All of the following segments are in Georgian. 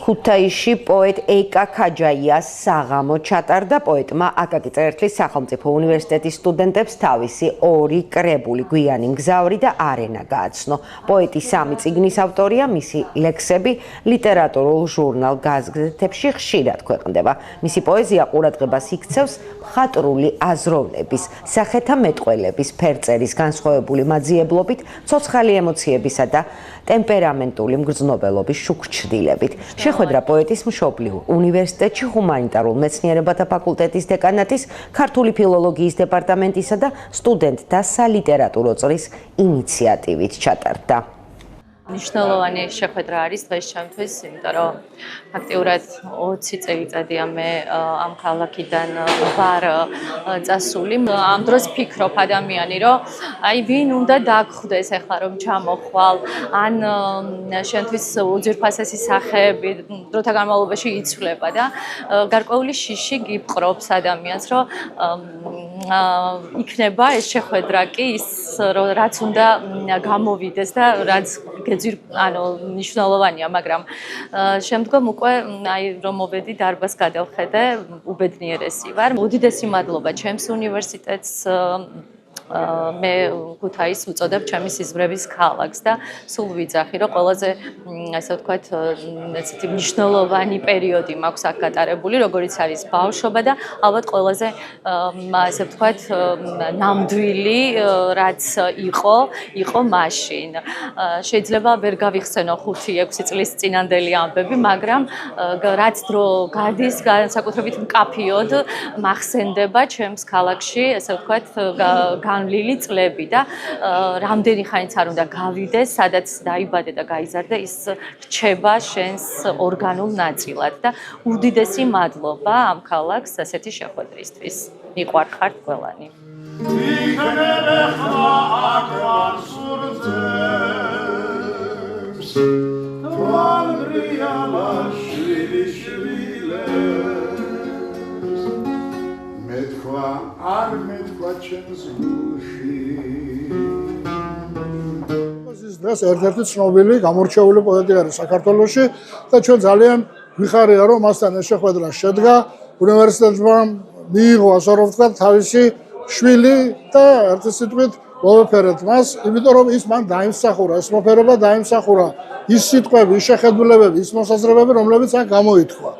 ქუთაისში პოეტ ეკა ქაჯაიას საღამო ჩატარდა. პოეტმა აკაკი წერეთლის სახელმწიფო უნივერსიტეტის სტუდენტებს თავისი ორი კრებული გვიანი მგზავრი და არენა გააცნო. პოეტი სამი წიგნის ავტორია, მისი ლექსები ლიტერატურულ ჟურნალ გაზეთებში ხშირად ქვეყნდება. მისი პოეზია ყურადღებას იქცევს მხატვრული აზროვნების, სახეთა მეტყველების, ფერწერის განსხვავებული მაძიებლობით, ცოცხალი ემოციებისა და ტემპერამენტული მგრძნობელობის შუქჩრდილებით. შეხვედრა პოეტის მშობლიურ უნივერსიტეტში ჰუმანიტარულ მეცნიერებათა ფაკულტეტის დეკანატის, ქართული ფილოლოგიის დეპარტამენტისა და სტუდენტთა სალიტერატურო წრის ინიციატივით ჩატარდა. მნიშვნელოვანი შეხვედრა არის დღეს ჩემთვის, იმიტომ რომ ფაქტიურად 20 წელიწადია მე ამ ქალაქიდან ვარ წასული. ამ დროს ფიქრობ ადამიანი, რომ აი ვინ უნდა დაგხვდეს ახლა რომ ჩამოხვალ, ან შენთვის უძვირფასესი სახეები დროთა განმავლობაში იცვლება და გარკვეული შიში გიპყრობს ადამიანს, რომ იქნება ეს შეხვედრა კი ის რაც უნდა გამოვიდეს და რაც მნიშვნელოვანია, მაგრამ შემდგომ უკვე რომ მოვედი დარბაზს გადავხედე, უბედნიერესი ვარ. უდიდესი მადლობა ჩემს უნივერსიტეტს, მე ქუთაისს ვუწოდებ ჩემი სიზმრების ქალაქს და სულ ვიძახი, რომ ყველაზე ასე ვთქვათ, ესეთი მნიშვნელოვანი პერიოდი მაქვს აქ გატარებული, როგორიც არის ბავშვობა და ალბათ ყველაზე ასე ვთქვათ, ნამდვილი რაც იყო მაშინ. შეიძლება ვერ გავიხსენო 5-6 წლის წინანდელი ამბები, მაგრამ რაც დრო გადის, განსაკუთრებით მკაფიოდ მახსენდება ჩემს ქალაქში, ასე ვთქვათ, განვლილი წლები და რამდენი ხანიც არ უნდა გავიდეს, სადაც დაიბადე და გაიზარდე, ის რჩება შენს ორგანულ ნაწილად და უდიდესი მადლობა ამ ქალაქს ასეთი შეხვედრისთვის. მიყვარხართ ყველანი. არ მეთქვა ჩემს გულში. ეს დღეს ერთ-ერთი ცნობილი გამორჩეული პოეტი არის საქართველოში და ჩვენ ძალიან ვიხარია, რომ მასთან ეს შეხვედრა შედგა. უნივერსიტეტმა მიიღო, ასე რომ ვთქვათ, თავისი შვილი და ერთი სიტყვით მოვეფერეთ მას, იმიტომ რომ ის მან დაიმსახურა, ეს მოფერება დაიმსახურა ის სიტყვები, ის შეხედულებები, ის მოსაზრებები, რომლებიც აქ გამოითქვა.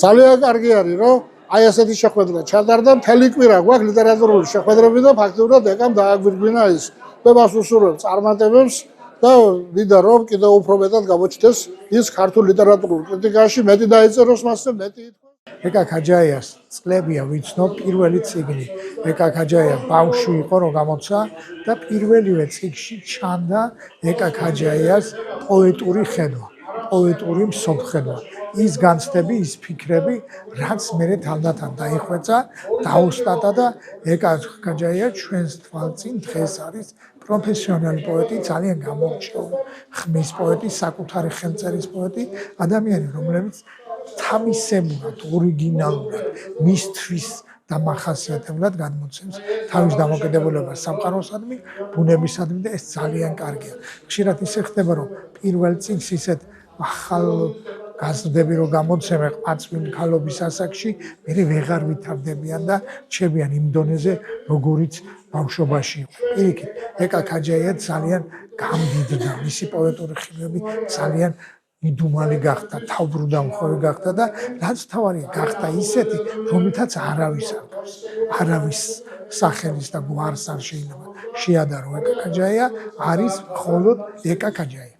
ძალიან კარგი არის, რომ აი ასეთი შეხვედრა ჩატარდა. მთელი კვირა გვაქვს ლიტერატურული შეხვედრები და ფაქტიურად ეკამ დააგვირგვინა ის. მე მას უსურვებ წარმატებებს და ვიდა რომ კიდევ უფრო მეტად გამოჩნდეს ის ქართულ ლიტერატურულ კრიტიკაში, მეტი დაიწეროს მასზე, მეტი ითქვა. ეკა ქაჯაიას წლებია ვიცნობ, პირველი წიგნი. ეკა ქაჯაია ბავშვი იყო, რომ გამოცა და პირველივე წიგნში ჩანდა ეკა ქაჯაიას პოეტური ხედვა, პოეტური მსოფლხედვა. ის განცდები, ის ფიქრები, რაც მე თანდათან დაიხვეწა, დაუსტატა და ეკა ქაჯაია ჩვენს თვალწინ დღეს არის პროფესიონალი პოეტი, ძალიან გამორჩეული ხმის პოეტი, საკუთარი ხელწერის პოეტი, ადამიანი, რომლებიც თავისებურად, ორიგინალურად, მისთვის დამახასიათებლად გადმოცემს თავის დამოკიდებულებას სამყაროსადმი, ბუნებისადმი და ეს ძალიან კარგია. ხშირად ისე ხდება, რომ პირველ წიგნს ისეთ ახალ გაზრდები რომ გამოცემე ყმაწვილი ქალობის ასაკში, მე ვეღარ ვითარდებიან და რჩებიან იმ დონეზე, როგორიც ბავშვობაში იყო. პირიქით, ეკა ქაჯაია ძალიან გამდიდრდა, მისი პოეტური ხილები ძალიან იდუმალი გახდა, თავბრუდამხვევი გახდა და რაც თავარია, გახდა ისეთი, რომლითაც არავის არ გავს. არავის სახელის და გვარს არ შეიძლება შეადარო ეკა ქაჯაია, არის მხოლოდ ეკა ქაჯაია.